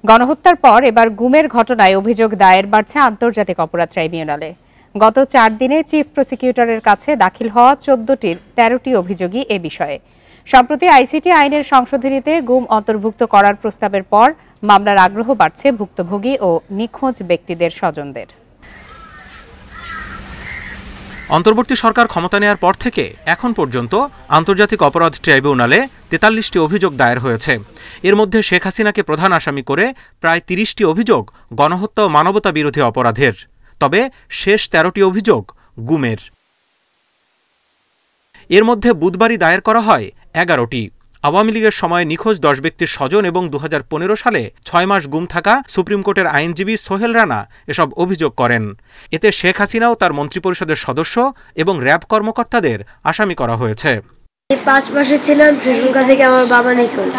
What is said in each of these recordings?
গণহত্যার পর এবার গুমের ঘটনায় অভিযোগ দায়ের বাড়ছে আন্তর্জাতিক অপরাধ ট্রাইব্যুনালে। গত 4 দিনে চিফ প্রসিকিউটরের কাছে দাখিল হওয়া 14টির 13টি অভিযোগই এ বিষয়ে। সম্প্রতি আইসিটি আইনের সংশোধনীতে গুম অন্তর্ভুক্ত করার প্রস্তাবের পর মামলার আগ্রহ বাড়ছে ভুক্তভোগী ও নিখোঁজ ব্যক্তিদের স্বজনদের। অন্তর্বর্তী সরকার ক্ষমতা নেয়ার পর থেকে এখন পর্যন্ত আন্তর্জাতিক অপরাধ ট্রাইব্যুনালে 43টি অভিযোগ দায়ের হয়েছে। এর মধ্যে শেখ হাসিনাকে প্রধান আসামি করে প্রায় 30টি অভিযোগ গণহত্যা ও মানবতা বিরোধী অপরাধের। তবে শেষ 13টি অভিযোগ গুমের। এর মধ্যে বুধবারই দায়ের করা হয় 11টি। আওয়ামী লীগের সময় নিখোঁজ 10 ব্যক্তির স্বজন এবং 2015 সালে 6 মাস গুম থাকা সুপ্রিম কোর্টের আইনজীবী সোহেল রানা এসব অভিযোগ করেন। এতে শেখ হাসিনাও তার মন্ত্রিপরিষদের সদস্য এবং র্যাব কর্মকর্তাদের আসামি করা হয়েছে। 5 মাসে ছিলাম, সেখান থেকে আমার বাবা নিখোঁজ।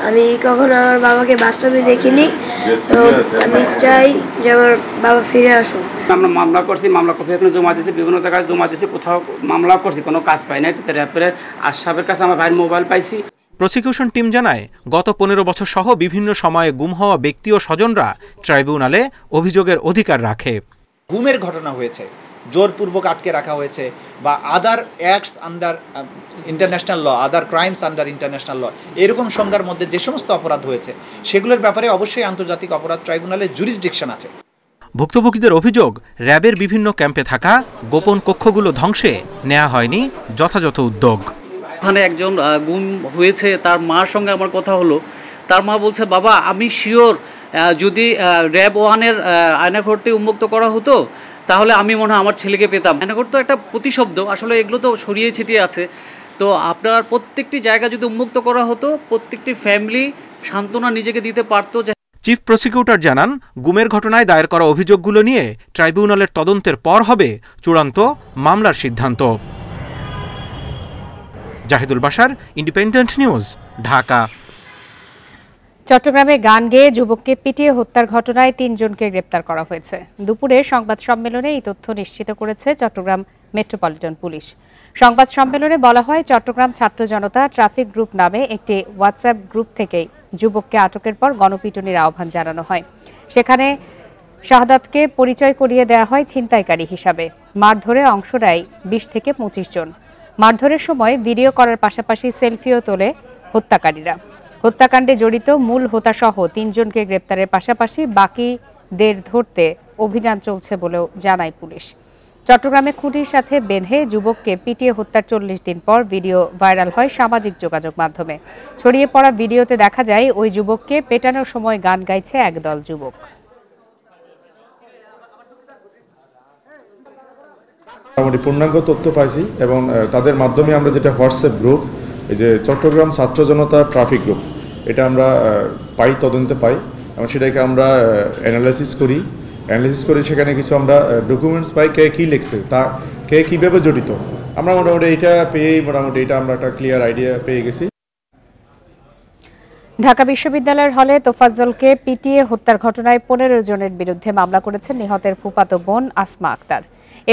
আমি কখনো আমার বাবাকে বাস্তবে দেখিনি, তো আমি চাই যে আমার বাবা ফিরে আসুক। আমরা মামলা করছি, মামলা কপি এখানে জমা দিয়েছি, বিভিন্ন জায়গায় জমা দিয়েছি, কোথাও মামলা করছি, কোনো কাজ পাই না। র্যাবের আশরাফের কাছে আমার ভাইয়ের মোবাইল পাইছি। প্রসিকিউশন টিম জানায়, গত 15 বছর সহ বিভিন্ন সময়ে গুম হওয়া ব্যক্তি ও স্বজনরা ট্রাইব্যুনালে অভিযোগের অধিকার রাখে। গুমের ঘটনা হয়েছে, জোরপূর্বক আটকে রাখা হয়েছে, বা আদার অ্যাক্টস আন্ডার ইন্টারন্যাশনাল ল, আদার ক্রাইমস আন্ডার ইন্টারন্যাশনাল ল, এরকম সংজ্ঞার মধ্যে যে সমস্ত অপরাধ হয়েছে সেগুলোর ব্যাপারে অবশ্যই আন্তর্জাতিক অপরাধ ট্রাইব্যুনালের জুরিসডিকশন আছে। ভুক্তভোগীদের অভিযোগ, র্যাবের বিভিন্ন ক্যাম্পে থাকা গোপন কক্ষগুলো ধ্বংসে নেওয়া হয়নি যথাযথ উদ্যোগ। ওখানে একজন গুম হয়েছে, তার মার সঙ্গে আমার কথা হলো। তার মা বলছে, বাবা আমি শিওর যদি র্যাব 1-এর আয়নাঘরটি উন্মুক্ত করা হতো তাহলে আমি মনে হয় আমার ছেলেকে পেতাম। আয়নাঘর তো একটা প্রতিশব্দ, আসলে এগুলো তো ছড়িয়ে ছিটিয়ে আছে। তো আপনার প্রত্যেকটি জায়গা যদি উন্মুক্ত করা হতো, প্রত্যেকটি ফ্যামিলি সান্ত্বনা নিজেকে দিতে পারতো। চিফ প্রসিকিউটর জানান, গুমের ঘটনায় দায়ের করা অভিযোগগুলো নিয়ে ট্রাইব্যুনালের তদন্তের পর হবে চূড়ান্ত মামলার সিদ্ধান্ত। Jahidul Bashar, independent news, Dhaka. চট্টগ্রামে গান গেয়ে যুবককে পিটিয়ে হত্যার ঘটনায় 3 জনকে গ্রেপ্তার করা হয়েছে। দুপুরে সংবাদ সম্মেলনে এই তথ্য নিশ্চিত করেছে চট্টগ্রাম মেট্রোপলিটন পুলিশ। সংবাদ সম্মেলনে বলা হয়, চট্টগ্রাম ছাত্র জনতা ট্রাফিক গ্রুপ নামে একটি হোয়াটসঅ্যাপ গ্রুপ থেকে যুবককে আটকের পর গণপিটুনির আহ্বান জানানো হয়। সেখানে শাহাদাতকে পরিচয় করিয়ে দেওয়া হয় ছিনতাইকারী হিসাবে। মারধরে অংশ নেয় 20 থেকে 25 জন। মারধরের সময় ভিডিও করার পাশাপাশি সেলফিও তোলে হত্যাকারীরা। হত্যাকাণ্ডে জড়িত মূল হোতাসহ 3 জনকে গ্রেপ্তারের পাশাপাশি বাকিদের ধরতে অভিযান চলছে বলেও জানায় পুলিশ। চট্টগ্রামে খুঁটির সাথে বেঁধে যুবককে পিটিয়ে হত্যার 40 দিন পর ভিডিও ভাইরাল হয় সামাজিক যোগাযোগ মাধ্যমে। ছড়িয়ে পড়া ভিডিওতে দেখা যায় ওই যুবককে পেটানোর সময় গান গাইছে একদল যুবক। মোটামুটি পূর্ণাঙ্গ তথ্য পাইছি এবং তাদের মাধ্যমে আমরা যেটা হোয়াটসঅ্যাপ গ্রুপ, এই যে চট্টগ্রাম ছাত্র জনতা ট্রাফিক গ্রুপ, এটা আমরা পাই, তদন্তে পাই এবং সেটাকে আমরা অ্যানালাইসিস করি। সেখানে কিছু আমরা ডকুমেন্টস পাই, কে কী লিখছে, তা কে কীভাবে জড়িত, আমরা মোটামুটি এটা পেয়েই আমরা একটা ক্লিয়ার আইডিয়া পেয়ে গেছি। ঢাকা বিশ্ববিদ্যালয়ের হলে তোফাজ্জলকে পিটিয়ে হত্যার ঘটনায় 15 জনের বিরুদ্ধে মামলা করেছেন নিহতের ফুফাতো বোন আসমা আক্তার।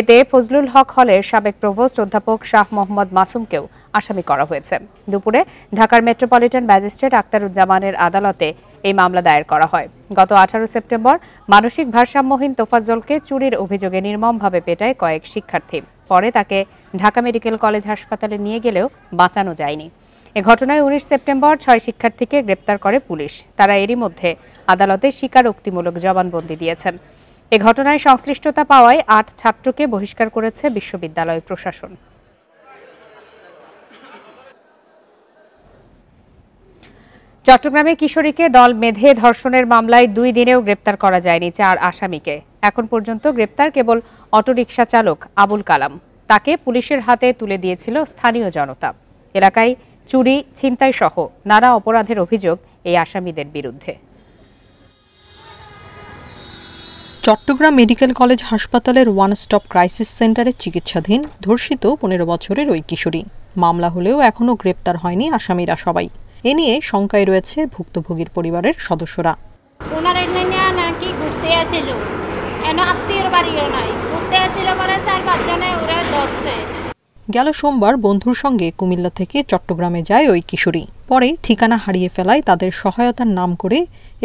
এতে ফজলুল হক হলের সাবেক প্রভোস্ট অধ্যাপক শাহ মোহাম্মদ মাসুমকেও আসামি করা হয়েছে। দুপুরে ঢাকার মেট্রোপলিটন ম্যাজিস্ট্রেট আক্তারুজ্জামানের আদালতে এই মামলা দায়ের করা হয়। গত 18 সেপ্টেম্বর মানসিক ভারসাম্যহীন তোফাজ্জলকে চুরির অভিযোগে নির্মমভাবে পেটায় কয়েক শিক্ষার্থী। পরে তাকে ঢাকা মেডিকেল কলেজ হাসপাতালে নিয়ে গেলেও বাঁচানো যায়নি। এ ঘটনায় 19 সেপ্টেম্বর 6 শিক্ষার্থীকে গ্রেপ্তার করে পুলিশ। তারা এরই মধ্যে আদালতে স্বীকারোক্তিমূলক জবানবন্দি দিয়েছেন। এ ঘটনায় সংশ্লিষ্টতা পাওয়ায় 8 ছাত্রকে বহিষ্কার করেছে বিশ্ববিদ্যালয় প্রশাসন। চট্টগ্রামে কিশোরীকে দল বেঁধে ধর্ষণের মামলায় 2 দিনেও গ্রেপ্তার করা যায়নি 4 আসামিকে। এখন পর্যন্ত গ্রেপ্তার কেবল অটোরিকশা চালক আবুল কালাম। তাকে পুলিশের হাতে তুলে দিয়েছিল স্থানীয় জনতা। এলাকায় চুরি, ছিনতাই সহ নানা অপরাধের অভিযোগ এই আসামিদের বিরুদ্ধে। চট্টগ্রাম মেডিকেল কলেজ হাসপাতালের ওয়ান স্টপ ক্রাইসিস সেন্টারে চিকিৎসাধীন ধর্ষিত 15 বছরের ওই কিশোরী। মামলা হলেও এখনও গ্রেপ্তার হয়নি আসামিরা সবাই। এ নিয়ে শঙ্কায় রয়েছে ভুক্তভোগীর পরিবারের সদস্যরা। ওনারা নাকি ঘুরতে আসছিল, আত্মীয়র বাড়িও নাই, ঘুরতে আসছিল বলে 4-5 জনে ওরা ধরছে। গেল সোমবার বন্ধুর সঙ্গে কুমিল্লা থেকে চট্টগ্রামে যায় ওই কিশোরী। পরে ঠিকানা হারিয়ে ফেলায় তাদের সহায়তার নাম করে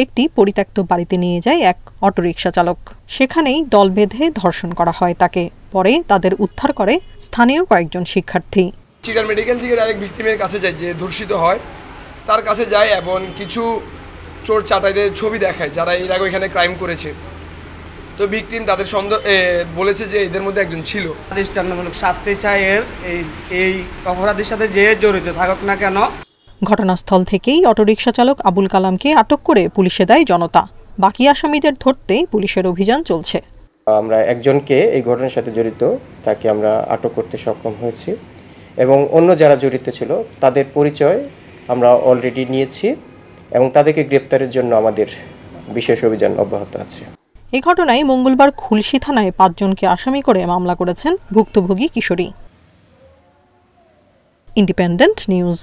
একটি পরিত্যক্ত বাড়িতে নিয়ে যায় এক অটোরিকশা চালক। সেখানেই দল বেঁধে ধর্ষণ করা হয় তাকে। পরে তাদের উদ্ধার করে স্থানীয় কয়েকজন শিক্ষার্থী। চিটার মেডিকেল থেকে ডাইরেক্ট ভিকটিমের কাছে যায়, যে ধর্ষিত হয় তার কাছে যায় এবং কিছু চোর চাটাইদের ছবি দেখায় যারা এর আগে এখানে ক্রাইম করেছে। তো ভিকটিম তাদের সন্দেহ বলেছে যে এদের মধ্যে একজন ছিল। দৃষ্টান্তমূলক শাস্তি চাই এই অপরাধের সাথে যে জড়িত থাকুক না কেন। ঘটনাস্থল থেকেই অটোরিকশা চালক আবুল কালামকে আটক করে পুলিশে দেয় জনতা। বাকি আসামিদের ধরতে পুলিশের অভিযান চলছে। আমরা একজনকে এই ঘটনার সাথে জড়িত তাকে আমরা আটক করতে সক্ষম হয়েছি এবং অন্য যারা জড়িত ছিল তাদের পরিচয় আমরা অলরেডি নিয়েছি এবং তাদেরকে গ্রেপ্তারের জন্য আমাদের বিশেষ অভিযান অব্যাহত আছে। এই ঘটনায় মঙ্গলবার খুলশী থানায় 5 জনকে আসামি করে মামলা করেছেন ভুক্তভোগী কিশোরী। Independent news.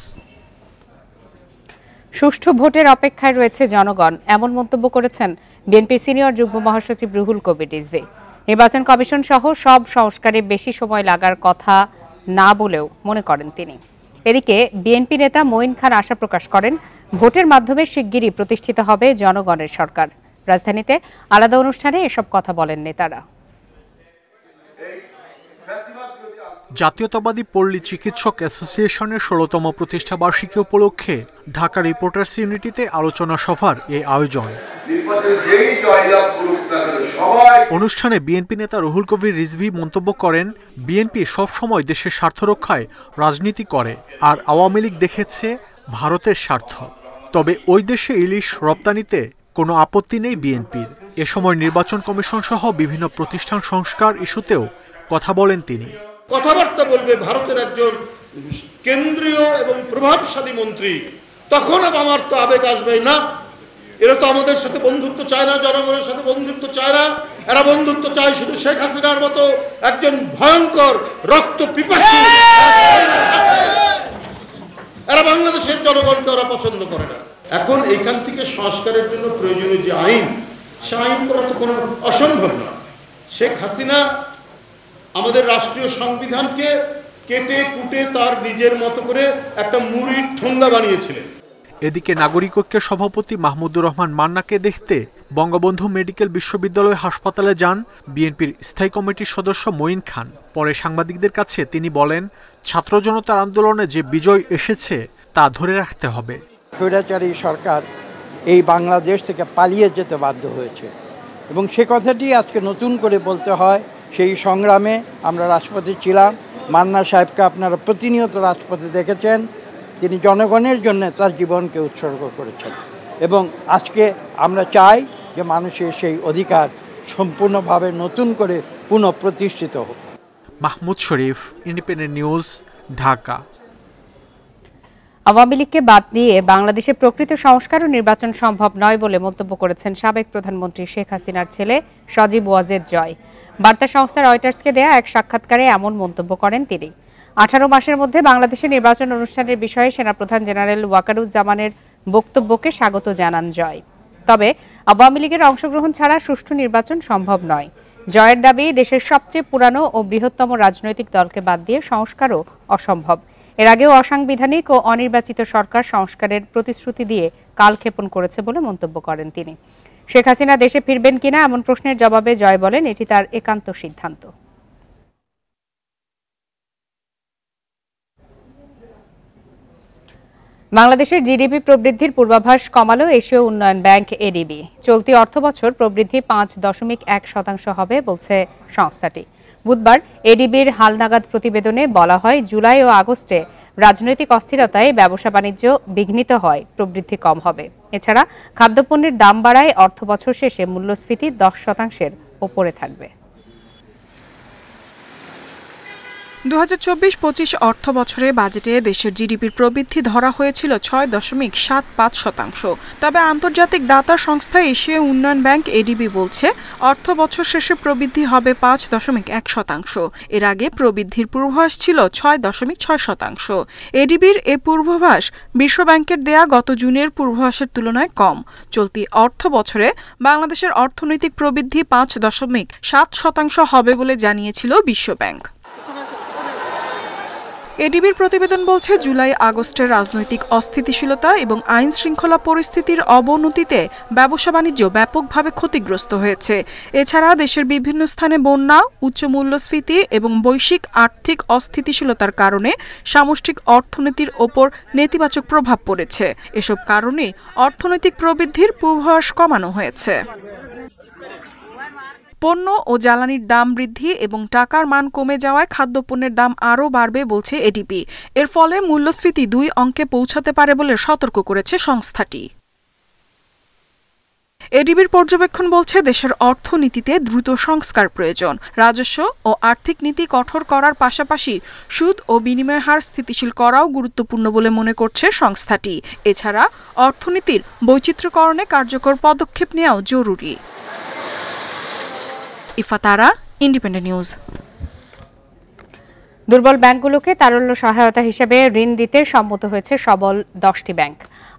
সুষ্ঠু ভোটের অপেক্ষায় রয়েছে জনগণ, এমন মন্তব্য করেছেন বিএনপি সিনিয়র যুগ্ম মহাসচিব রুহুল কবির রিজভী। নির্বাচন কমিশন সহ সব সংস্কারে বেশি সময় লাগার কথা না বলেও মনে করেন তিনি। এদিকে বিএনপি নেতা মঈন খান আশা প্রকাশ করেন, ভোটের মাধ্যমে শিগগিরই প্রতিষ্ঠিত হবে জনগণের সরকার। রাজধানীতে আলাদা অনুষ্ঠানে এসব কথা বলেন নেতারা। জাতীয়তাবাদী পল্লী চিকিৎসক অ্যাসোসিয়েশনের 16তম প্রতিষ্ঠা বার্ষিকী উপলক্ষে ঢাকা রিপোর্টার্স ইউনিটিতে আলোচনা সভার এই আয়োজন। অনুষ্ঠানে বিএনপি নেতা রুহুল কবির রিজভী মন্তব্য করেন, বিএনপি সবসময় দেশের স্বার্থ রক্ষায় রাজনীতি করে, আর আওয়ামী লীগ দেখেছে ভারতের স্বার্থ। তবে ওই দেশে ইলিশ রপ্তানিতে কোনো আপত্তি নেই বিএনপির। এ সময় নির্বাচন কমিশন সহ বিভিন্ন প্রতিষ্ঠান সংস্কার ইস্যুতেও কথা বলেন তিনি। কথাবার্তা বলবে ভারতের একজন কেন্দ্রীয় এবং প্রভাবশালী মন্ত্রী, তখন আমার তো আবেগ আসবে না। এরা তো আমাদের সাথে বন্ধুত্ব চায় না, জনগণের সাথে বন্ধুত্ব চায় না। এরা বন্ধুত্ব চায় শুধু শেখ হাসিনার মতো একজন ভয়ঙ্কর রক্ত পিপাসী। এরা বাংলাদেশের জনগণকে ওরা পছন্দ করে না। এখন এইখান থেকে সংস্কারের জন্য প্রয়োজনীয় যে আইন, সে আইন করা তো কোনো অসম্ভব না। শেখ হাসিনা আমাদের রাষ্ট্রীয় সংবিধানকে কেটে কুটে তার নিজের মতো করে একটা মুড়ির ঠোঙ্গা বানিয়েছিলেন। এদিকে নাগরিক ঐক্যের সভাপতি মাহমুদুর রহমান মান্নাকে দেখতে বঙ্গবন্ধু মেডিকেল বিশ্ববিদ্যালয় হাসপাতালে যান বিএনপির স্থায়ী কমিটির সদস্য মঈন খান। পরে সাংবাদিকদের কাছে তিনি বলেন, ছাত্র জনতার আন্দোলনে যে বিজয় এসেছে তা ধরে রাখতে হবে। স্বৈরাচারী সরকার এই বাংলাদেশ থেকে পালিয়ে যেতে বাধ্য হয়েছে এবং সে কথাটি আজকে নতুন করে বলতে হয়। সেই সংগ্রামে আমরা রাজপথে ছিলাম। মান্না সাহেবকে আপনারা প্রতিনিয়ত রাজপথে দেখেছেন। তিনি জনগণের জন্য তার জীবনকে উৎসর্গ করেছেন এবং আজকে আমরা চাই যে মানুষের সেই অধিকার সম্পূর্ণভাবে নতুন করে পুনঃপ্রতিষ্ঠিত হোক। মাহমুদ শরীফ, ইন্ডিপেন্ডেন্ট নিউজ, ঢাকা। আওয়ামী লীগকে বাদ দিয়ে বাংলাদেশে প্রকৃত সংস্কার ও নির্বাচন সম্ভব নয় বলে মন্তব্য করেছেন সাবেক প্রধানমন্ত্রী শেখ হাসিনার ছেলে সজীব ওয়াজেদ জয়। বার্তা সংস্থা রয়টার্সকে দেয়া এক সাক্ষাৎকারে এমন মন্তব্য করেন তিনি। 18 মাসের মধ্যে বাংলাদেশের নির্বাচন অনুষ্ঠানের বিষয়ে সেনাপ্রধান জেনারেল ওয়াকারুজ্জামানের বক্তব্যকে স্বাগত জানান জয়। তবে আওয়ামী লীগের অংশগ্রহণ ছাড়া সুষ্ঠু নির্বাচন সম্ভব নয়। জয়ের দাবি, দেশের সবচেয়ে পুরানো ও বৃহত্তম রাজনৈতিক দলকে বাদ দিয়ে সংস্কারও অসম্ভব। এর আগেও অসাংবিধানিক ও অনির্বাচিত সরকার সংস্কারের প্রতিশ্রুতি দিয়ে কালক্ষেপণ করেছে বলে মন্তব্য করেন তিনি। শেখ হাসিনা দেশে ফিরবেন কিনা এমন প্রশ্নের জবাবে জয় বলেন, এটি তার একান্ত সিদ্ধান্ত। বাংলাদেশের জিডিপি প্রবৃদ্ধির পূর্বাভাস কমালো এশীয় উন্নয়ন ব্যাংক এডিবি। চলতি অর্থবছর প্রবৃদ্ধি 5.1% হবে বলছে সংস্থাটি। বুধবার এডিবির হালনাগাদ প্রতিবেদনে বলা হয়, জুলাই ও আগস্টে রাজনৈতিক অস্থিরতায় ব্যবসা বাণিজ্য বিঘ্নিত হয়, প্রবৃদ্ধি কম হবে। এছাড়া খাদ্যপণ্যের দাম বাড়ায় অর্থবছর শেষে মূল্যস্ফীতি 10% ওপরে থাকবে। 2024-25 অর্থ বছরে বাজেটে দেশের জিডিপির প্রবৃদ্ধি ধরা হয়েছিল 6.75%। তবে আন্তর্জাতিক দাতা সংস্থা এশীয় উন্নয়ন ব্যাংক এডিবি বলছে, অর্থ বছর শেষে প্রবৃদ্ধি হবে 5.1%। এর আগে প্রবৃদ্ধির পূর্বাভাস ছিল 6.6%। এডিবির এ পূর্বাভাস বিশ্বব্যাংকের দেয়া গত জুনের পূর্বাভাসের তুলনায় কম। চলতি অর্থ বছরে বাংলাদেশের অর্থনৈতিক প্রবৃদ্ধি 5.7% হবে বলে জানিয়েছিল বিশ্বব্যাংক। এডিবির প্রতিবেদন বলছে জুলাই আগস্টের রাজনৈতিক অস্থিতিশীলতা এবং আইন শৃঙ্খলা পরিস্থিতির অবনতিতে ব্যবসা বাণিজ্য ব্যাপকভাবে ক্ষতিগ্রস্ত হয়েছে। এছাড়া দেশের বিভিন্ন স্থানে বন্যা, উচ্চ মূল্যস্ফীতি এবং বৈশ্বিক আর্থিক অস্থিতিশীলতার কারণে সামষ্টিক অর্থনীতির ওপর নেতিবাচক প্রভাব পড়েছে। এসব কারণে অর্থনৈতিক প্রবৃদ্ধির পূর্বাভাস কমানো হয়েছে। পণ্য ও জ্বালানির দাম বৃদ্ধি এবং টাকার মান কমে যাওয়ায় খাদ্যপণ্যের দাম আরও বাড়বে বলছে এডিবি। এর ফলে মূল্যস্ফীতি 2 অঙ্কে পৌঁছাতে পারে বলে সতর্ক করেছে সংস্থাটি। এডিবির পর্যবেক্ষণ বলছে দেশের অর্থনীতিতে দ্রুত সংস্কার প্রয়োজন। রাজস্ব ও আর্থিক নীতি কঠোর করার পাশাপাশি সুদ ও বিনিময় হার স্থিতিশীল করাও গুরুত্বপূর্ণ বলে মনে করছে সংস্থাটি। এছাড়া অর্থনীতির বৈচিত্র্যকরণে কার্যকর পদক্ষেপ নেওয়াও জরুরি। ইফাতারা, ইন্ডিপেন্ডেন্ট নিউজ। দুর্বল ব্যাংকগুলোকে তারল্য সহায়তা হিসেবে ঋণ দিতে সম্মত হয়েছে সবল 10টি ব্যাংক,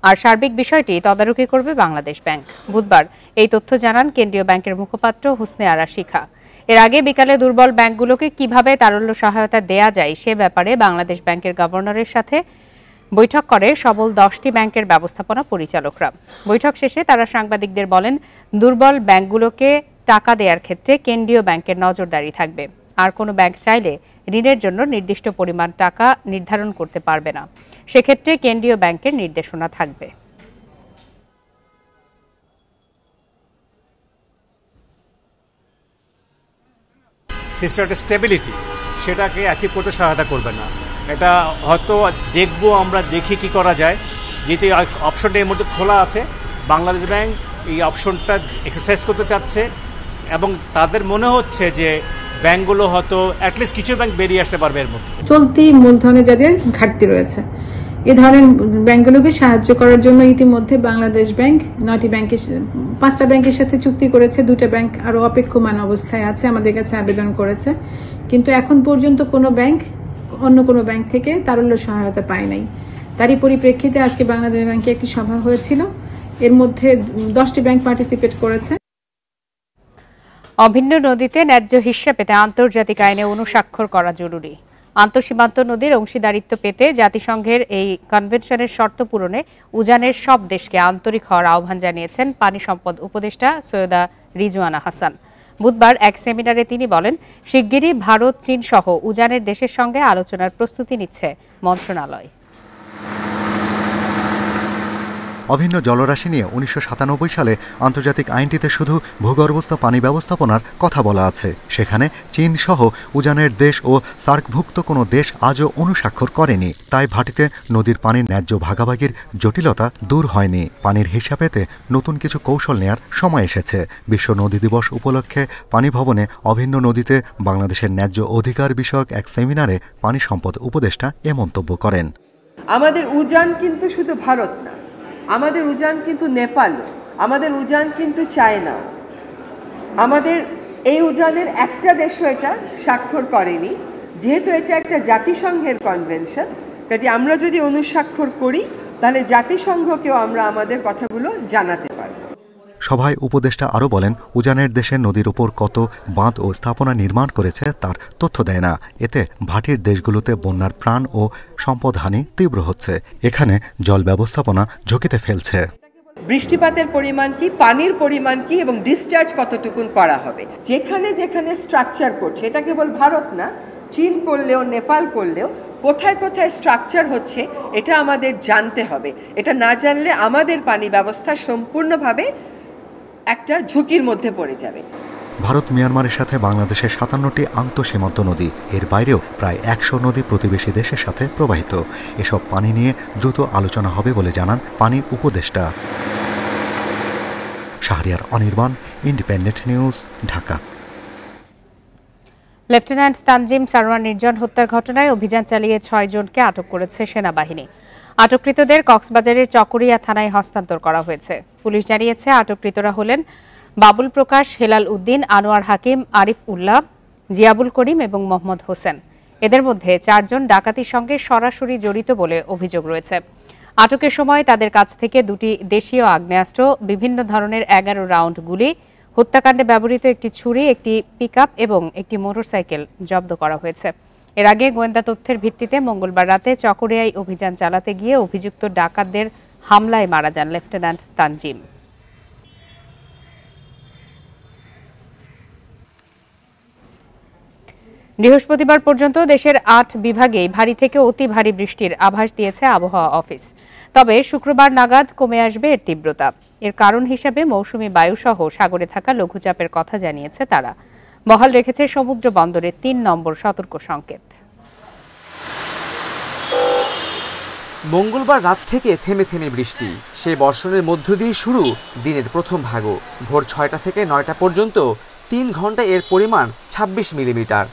আর সার্বিক বিষয়টি তদারকি করবে বাংলাদেশ ব্যাংক। বুধবার এই তথ্য জানান কেন্দ্রীয় ব্যাংকের মুখপাত্র হুসনে আরা শিখা। এর আগে বিকালে দুর্বল ব্যাংকগুলোকে কিভাবে তারল্য সহায়তা দেয়া যায় সে ব্যাপারে বাংলাদেশ ব্যাংকের গভর্নরের সাথে বৈঠক করে সবল 10টি ব্যাংকের ব্যবস্থাপনা পরিচালকরা। বৈঠক শেষে তারা সাংবাদিকদের বলেন, দুর্বল ব্যাংকগুলোকে টাকা দেওয়ার ক্ষেত্রে কেন্দ্রীয় ব্যাংকের নজরদারি থাকবে। আর কোনো ব্যাংক চাইলে ঋণের জন্য নির্দিষ্ট পরিমাণ টাকা নির্ধারণ করতে পারবে না। সেক্ষেত্রে কেন্দ্রীয় ব্যাংকের নির্দেশনা থাকবে। সিস্টেমের স্টেবিলিটি সেটাকে অ্যাচিভ করতে সহায়তা করবে না। এটা হয়তো দেখবো, আমরা দেখি কি করা যায়। যেহেতু অপশনটা এর মধ্যে খোলা আছে, বাংলাদেশ ব্যাংক এই অপশনটা এক্সারসাইজ করতে চাচ্ছে এবং তাদের মনে হচ্ছে যে ব্যাংকগুলো হয়তো অ্যাটলিস্ট কিছু ব্যাংক বেরিয়ে আসতে পারবে এর মধ্যে। চলতি মূলধনে যাদের ঘাটতি রয়েছে এই ধরনের ব্যাংকগুলোকে সাহায্য করার জন্য ইতিমধ্যে বাংলাদেশ ব্যাংক 5টা ব্যাংকের সাথে চুক্তি করেছে। 2টা ব্যাংক আরো অপেক্ষমান অবস্থায় আছে, আমাদের কাছে আবেদন করেছে, কিন্তু এখন পর্যন্ত কোনো ব্যাংক অন্য কোনো ব্যাংক থেকে তারল্য সহায়তা পায় নাই। তারই পরিপ্রেক্ষিতে আজকে বাংলাদেশ ব্যাংকে একটি সভা হয়েছিল, এর মধ্যে 10টি ব্যাংক পার্টিসিপেট করেছে। অভিন্ন নদীতে ন্যায্য হিস্সা পেতে আন্তর্জাতিক আইনে অনুস্বাক্ষর করা জরুরি। আন্তঃসীমান্ত নদীর অংশীদারিত্ব পেতে জাতিসংঘের এই কনভেনশনের শর্ত পূরণে উজানের সব দেশকে আন্তরিক হওয়ার আহ্বান জানিয়েছেন পানি সম্পদ উপদেষ্টা সৈয়দা রিজওয়ানা হাসান। বুধবার এক সেমিনারে তিনি বলেন, শিগগিরই ভারত, চীন সহ উজানের দেশের সঙ্গে আলোচনার প্রস্তুতি নিচ্ছে মন্ত্রণালয়। অভিন্ন জলরাশি নিয়ে 1997 সালে আন্তর্জাতিক আইনটিতে শুধু ভূগর্ভস্থ পানি ব্যবস্থাপনার কথা বলা আছে। সেখানে চীন সহ উজানের দেশ ও সার্কভুক্ত কোনো দেশ আজও অনুস্বাক্ষর করেনি। তাই ভাটিতে নদীর পানির ন্যায্য ভাগাভাগির জটিলতা দূর হয়নি। পানির হিসাব পেতে নতুন কিছু কৌশল নেয়ার সময় এসেছে। বিশ্ব নদী দিবস উপলক্ষে পানি ভবনে অভিন্ন নদীতে বাংলাদেশের ন্যায্য অধিকার বিষয়ক এক সেমিনারে পানি সম্পদ উপদেষ্টা এ মন্তব্য করেন। আমাদের উজান কিন্তু শুধু ভারত না, আমাদের উজান কিন্তু নেপাল, আমাদের উজান কিন্তু চায়না। আমাদের এই উজানের একটা দেশও এটা স্বাক্ষর করেনি। যেহেতু এটা একটা জাতিসংঘের কনভেনশন, কাজে আমরা যদি অনুস্বাক্ষর করি তাহলে জাতিসংঘকেও আমরা আমাদের কথাগুলো জানাতে পারব। সভায় উপদেষ্টা আরও বলেন, উজানের দেশে নদীর উপর কত বাঁধ ও স্থাপনা নির্মাণ করেছে তার তথ্য দেয় না। এতে ভাটির দেশগুলোতে বন্যার প্রাণ ও সম্পদহানি তীব্র হচ্ছে। এখানে জল ব্যবস্থাপনা ঝুঁকিতে ফেলছে। বৃষ্টিপাতের পরিমাণ কি, পানির পরিমাণ কি এবং ডিসচার্জ কতটুকুন করা হবে। যেখানে যেখানে স্ট্রাকচার করছে, এটা কেবল ভারত না, চীন করলেও নেপাল করলেও কোথায় কোথায় স্ট্রাকচার হচ্ছে এটা আমাদের জানতে হবে। এটা না জানলে আমাদের পানি ব্যবস্থা সম্পূর্ণভাবে একটা ঝুঁকির মধ্যে পড়ে যাবে। ভারত মিয়ানমারের সাথে বাংলাদেশের 57টি আন্তঃসীমান্ত নদী, এর বাইরেও প্রায় 100 নদী প্রতিবেশী দেশের সাথে প্রবাহিত। এসব পানি নিয়ে দ্রুত আলোচনা হবে বলে জানান পানি উপদেষ্টা। Shahriar Anirban, independent news, Dhaka. Lieutenant Tanzim Sarwar Nirjon হত্যার ঘটনায় অভিযান চালিয়ে 6 জনকে আটক করেছে সেনাবাহিনী। আটককৃতদের কক্সবাজারের চকরিয়া থানায় হস্তান্তর করা হয়েছে। পুলিশ জানিয়েছে আটককৃতরা হলেন বাবুল প্রকাশ, হেলাল উদ্দিন, আনোয়ার হাকিম, আরিফ উল্লাহ, জিয়াবুল করিম এবং মোহাম্মদ হোসেন। এদের মধ্যে 4 জন ডাকাতির সঙ্গে সরাসরি জড়িত বলে অভিযোগ রয়েছে। আটকের সময় তাদের কাছ থেকে 2টি দেশীয় আগ্নেয়াস্ত্র, বিভিন্ন ধরনের 11 রাউন্ড গুলি, হত্যাকাণ্ডে ব্যবহৃত একটি ছুরি, একটি পিকআপ এবং একটি মোটরসাইকেল জব্দ করা হয়েছে। এর আগে গোয়েন্দা তথ্যের ভিত্তিতে মঙ্গলবার রাতে চকরিয়ায় অভিযান চালাতে গিয়ে অভিযুক্ত ডাকাতদের হামলায় মারা যান লেফটেন্যান্ট তানজিম। বৃহস্পতিবার পর্যন্ত দেশের ৮ বিভাগে ভারী থেকে অতি ভারী বৃষ্টির আভাস দিয়েছে আবহাওয়া অফিস। তবে শুক্রবার নাগাদ কমে আসবে এর তীব্রতা। এর কারণ হিসেবে মৌসুমী বায়ুসহ সাগরে থাকা লঘুচাপের কথা জানিয়েছে তারা। বহাল রেখেছে সমুদ্র বন্দরে ৩ নম্বর সতর্ক সংকেত। মঙ্গলবার রাত থেকে থেমে থেমে বৃষ্টি, সেই বর্ষণের মধ্য দিয়ে শুরু দিনের প্রথম ভাগও। ভোর ৬টা থেকে ৯টা পর্যন্ত ৩ ঘন্টায় এর পরিমাণ ২৬ মিলিমিটার।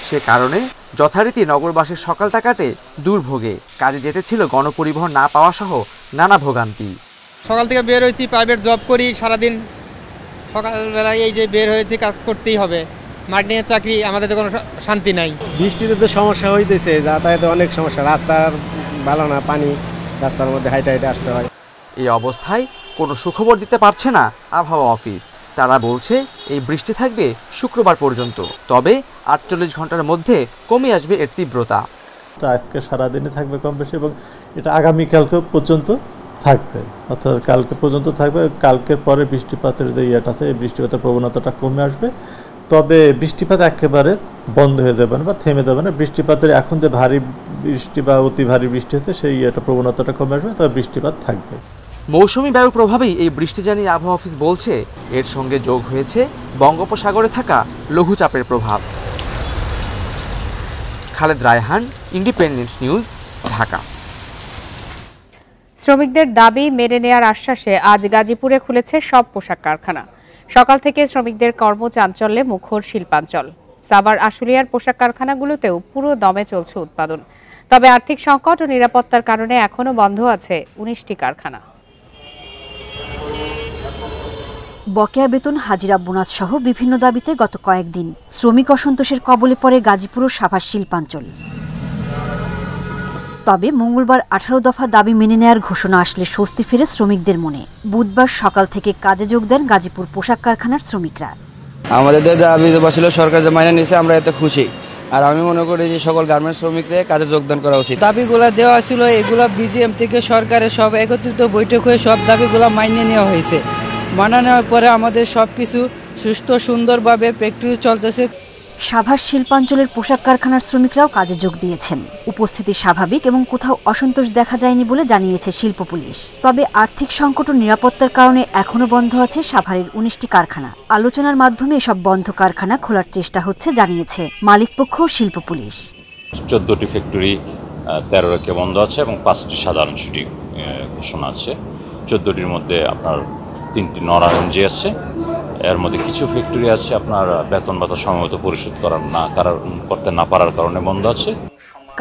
সে কারণে যথারীতি নগরবাসীর সকালটা কাটে দুর্ভোগে। কাজে যেতে ছিল গণপরিবহন না পাওয়া সহ নানা ভোগান্তি। সকাল থেকে বের হয়েছি, প্রাইভেট জব করি, সারাদিন সকালবেলায় এই যে বের হয়েছি, কাজ করতেই হবে। মার্কেটিংয়ের চাকরি, আমাদের তো কোনো শান্তি নাই। বৃষ্টিতে তো সমস্যা হইতেছে, যাতায়াতে অনেক সমস্যা, রাস্তার ভালো না, পানি রাস্তার মধ্যে হাইটে হাইটে আসতে হয়। এই অবস্থায় কোনো সুখবর দিতে পারছে না আবহাওয়া অফিস। তারা বলছে এই বৃষ্টি থাকবে শুক্রবার পর্যন্ত, তবে ৪৮ ঘন্টার মধ্যে কমে আসবে এর তীব্রতা। আজকে সারাদিনে থাকবে কম বেশি এবং এটা আগামীকালকে পর্যন্ত থাকবে, অর্থাৎ কালকে পর্যন্ত থাকবে। কালকের পরে বৃষ্টিপাতের যে ইয়েটা আছে, এই বৃষ্টিপাতের প্রবণতাটা কমে আসবে। তবে বৃষ্টিপাত একেবারে বন্ধ হয়ে যাবে না বা থেমে যাবে না। বৃষ্টিপাতের এখন যে ভারী বৃষ্টি বা অতি ভারী বৃষ্টি হচ্ছে, সেই ইয়েটা প্রবণতাটা কমে আসবে, তবে বৃষ্টিপাত থাকবে। মৌসুমী বায়ুর প্রভাবেই এই বৃষ্টি জানিয়ে আবহাওয়া অফিস বলছে, এর সঙ্গে যোগ হয়েছে বঙ্গোপসাগরে থাকা লঘুচাপের প্রভাব। Khaled Raihan, independent news, Dhaka. শ্রমিকদের দাবি মেনে নেয়ার আশ্বাসে আজ গাজীপুরে খুলেছে সব পোশাক কারখানা। সকাল থেকে শ্রমিকদের কর্মচাঞ্চল্যে মুখর শিল্পাঞ্চল। সাভার আশুলিয়ার পোশাক কারখানাগুলোতেও পুরো দমে চলছে উৎপাদন। তবে আর্থিক সংকট ও নিরাপত্তার কারণে এখনো বন্ধ আছে ১৯টি কারখানা। বকেয়া বেতন, হাজিরা, বোনাস সহ বিভিন্ন দাবিতে গত কয়েকদিন শ্রমিক অসন্তোষের কবলে পড়ে গাজীপুর ও সাভার শিল্পাঞ্চল। তবে মঙ্গলবার ১৮ দফা দাবি মেনে নেয়ার ঘোষণা আসলে স্বস্তি ফেরে শ্রমিকদের মনে। বুধবার সকাল থেকে কাজে যোগ দেন গাজীপুর পোশাক কারখানার শ্রমিকরা। আমাদের দাবি ছিল সরকার যে মাইনে নিয়েছে, আমরা এতে খুশি। আর আমি মনে করি যে সকল গার্মেন্টস শ্রমিকরা কাজে যোগদান করা উচিত। দাবিগুলো দেওয়া ছিল, এগুলো বিজিএম থেকে সরকারের সব একত্রিত বৈঠক হয়ে সব দাবিগুলো মাইনে নেওয়া হয়েছে। মানা নেওয়ার পরে আমাদের সবকিছু সুস্থ সুন্দরভাবে প্র্যাকটিস চলতেছে। সাভার শিল্পাঞ্চলের পোশাক কারখানার শ্রমিকরাও কাজে যোগ দিয়েছেন। উপস্থিতি স্বাভাবিক এবং কোথাও অসন্তোষ দেখা যায়নি বলে জানিয়েছে শিল্প পুলিশ। তবে আর্থিক সংকট ও নিরাপত্তার কারণে এখনো বন্ধ আছে সাভারের ১৯টি কারখানা। আলোচনার মাধ্যমে এসব বন্ধ কারখানা খোলার চেষ্টা হচ্ছে জানিয়েছে মালিকপক্ষ ও শিল্প পুলিশ। ১৪টি ফ্যাক্টরি ১৩ রেখে বন্ধ আছে এবং ৫টি সাধারণ ছুটি ঘোষণা আছে। ১৪টির মধ্যে আপনার ৩টি নরায়ণজি আছে। এর মধ্যে কিছু ফ্যাক্টরি আছে আপনার বেতন ভাতা সময়মতো পরিশোধ করতে না পারার কারণে বন্ধ আছে।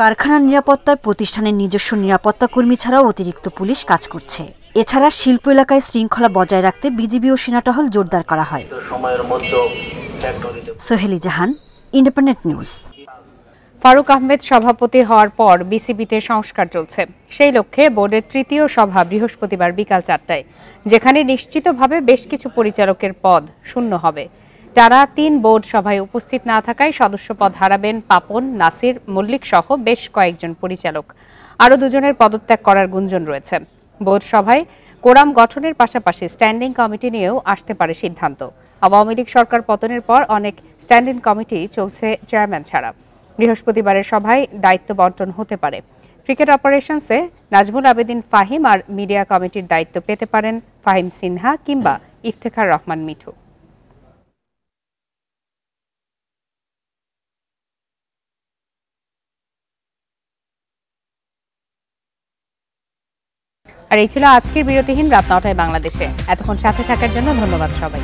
কারখানার নিরাপত্তায় প্রতিষ্ঠানের নিজস্ব নিরাপত্তা কর্মী ছাড়াও অতিরিক্ত পুলিশ কাজ করছে। এছাড়া শিল্প এলাকায় শৃঙ্খলা বজায় রাখতে বিজিবি ও সেনা টহল জোরদার করা হয়। সোহেলি জাহান, ইন্ডিপেন্ডেন্ট নিউজ। ফারুক আহমেদ সভাপতি হওয়ার পর বিসিবিতে সংস্কার চলছে। সেই লক্ষ্যে বোর্ডের ৩য় সভা বৃহস্পতিবার বিকাল ৪টায়, যেখানে নিশ্চিতভাবে বেশ কিছু পরিচালকের পদ শূন্য হবে। টানা ৩ বোর্ড সভায় উপস্থিত না থাকায় সদস্য পদ হারাবেন পাপন, নাসির, মল্লিক সহ বেশ কয়েকজন পরিচালক। আরও 2 জনের পদত্যাগ করার গুঞ্জন রয়েছে। বোর্ড সভায় কোরাম গঠনের পাশাপাশি স্ট্যান্ডিং কমিটি নিয়েও আসতে পারে সিদ্ধান্ত। আওয়ামী লীগ সরকার পতনের পর অনেক স্ট্যান্ডিং কমিটি চলছে চেয়ারম্যান ছাড়া। বৃহস্পতিবারের সভায় দায়িত্ব বন্টন হতে পারে। ক্রিকেট অপারেশনসে নাজমুল আবেদিন ফাহিম আর মিডিয়া কমিটির দায়িত্ব পেতে পারেন ফাহিম সিনহা কিংবা ইফতেখার রহমান মিঠু। আর এই ছিল আজকের বিরতিহীন রাত ৯টায় বাংলাদেশে। এতক্ষণ সাথে থাকার জন্য ধন্যবাদ সবাই।